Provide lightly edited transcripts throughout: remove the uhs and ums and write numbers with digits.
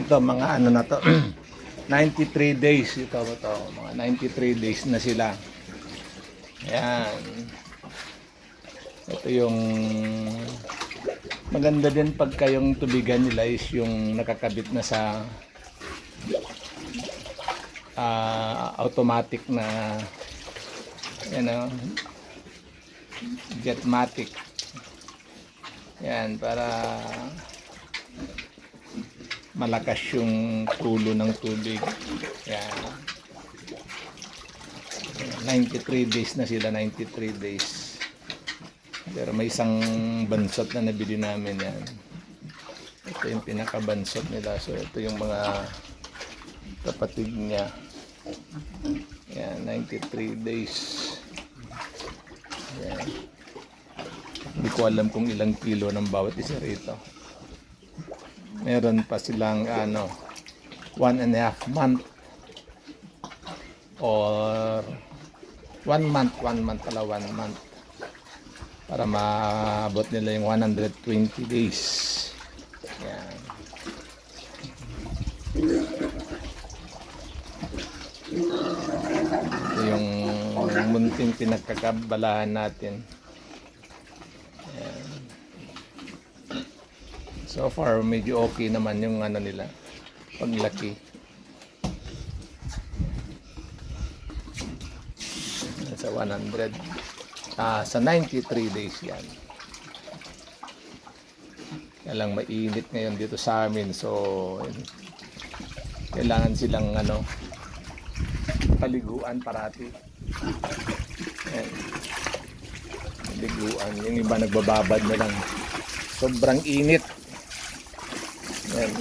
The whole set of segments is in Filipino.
Ito mga ano na to 93 days ito mga 93 days na sila. Ayan. Ito yung maganda din pagka yung tubigan nila is yung nakakabit na sa automatic na jetmatic. Yan para malakas yung tulo ng tubig. Yan. 93 days na sila, 93 days. Pero may isang bansot na nabili namin yan. Ito yung pinakabansot nila. So ito yung mga kapatid niya. Yan, 93 days. Yan. Hindi ko alam kung ilang kilo ng bawat isa rito. Meron pa silang 1.5 month or 1 month para maabot nila yung 120 days. Yan. Ito yung munting pinagkakabalahan natin. Yan. So far medyo okay naman yung ano nila paglaki. Sa 100 sa 93 days yan. Kaya lang mainit ngayon dito sa amin, so kailangan silang paliguan parati. Ayan. Paliguan. Yung iba nagbababad na lang, sobrang init. Ayan.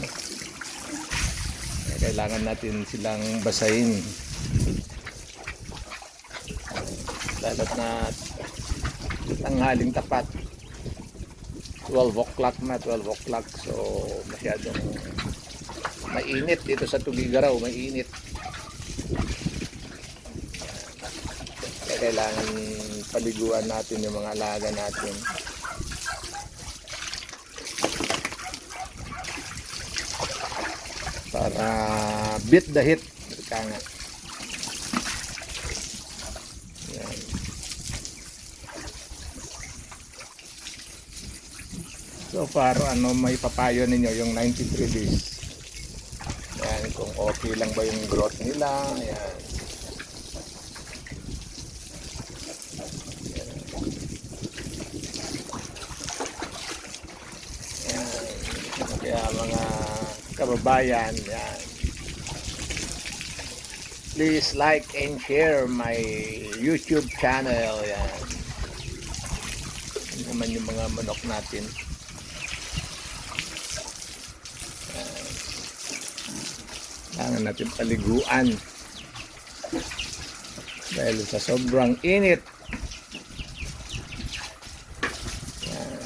Kailangan natin silang basahin, lalo't na tanghaling tapat, 12 o'clock na, 12 o'clock, so masyadong mainit dito sa Tugigaraw, mainit. Kaya kailangan paliguan natin yung mga alaga natin. Para beat the heat. Kaya so far may papayo ninyo yung 93 days. Yan, kung okay lang ba yung growth nila. Yan. Yan. Kaya mga kababayan, yan, please like and share my YouTube channel. Yan. Yan naman yung mga manok natin. Kailangan natin paliguan dahil sa sobrang init. Yan.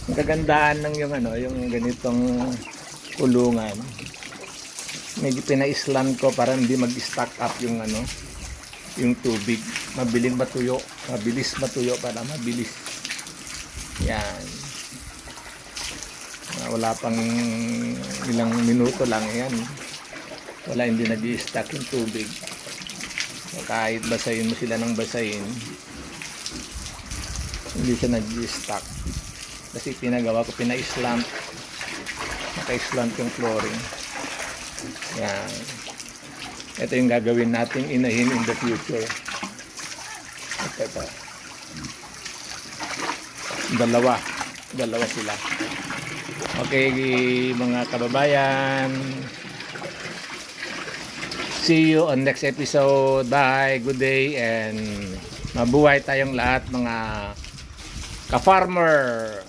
Ang kagandahan ng yung ganitong kulungan, medyo pinaislan ko para hindi mag-stack up yung yung tubig, mabilis matuyo para mabilis. Yan. Wala pang ilang minuto lang yan. Wala, hindi nag-i-stack yung tubig. So, kahit basahin mo sila ng basahin, hindi siya nag-i-stack. Kasi pinagawa ko, pina-slant. Naka-slant yung flooring. Yan. Ito yung gagawin nating inahin in the future. Ito. Dalawa sila. Okay, mga kababayan. See you on next episode. Bye, good day, and mabuhay tayong lahat mga ka-farmer.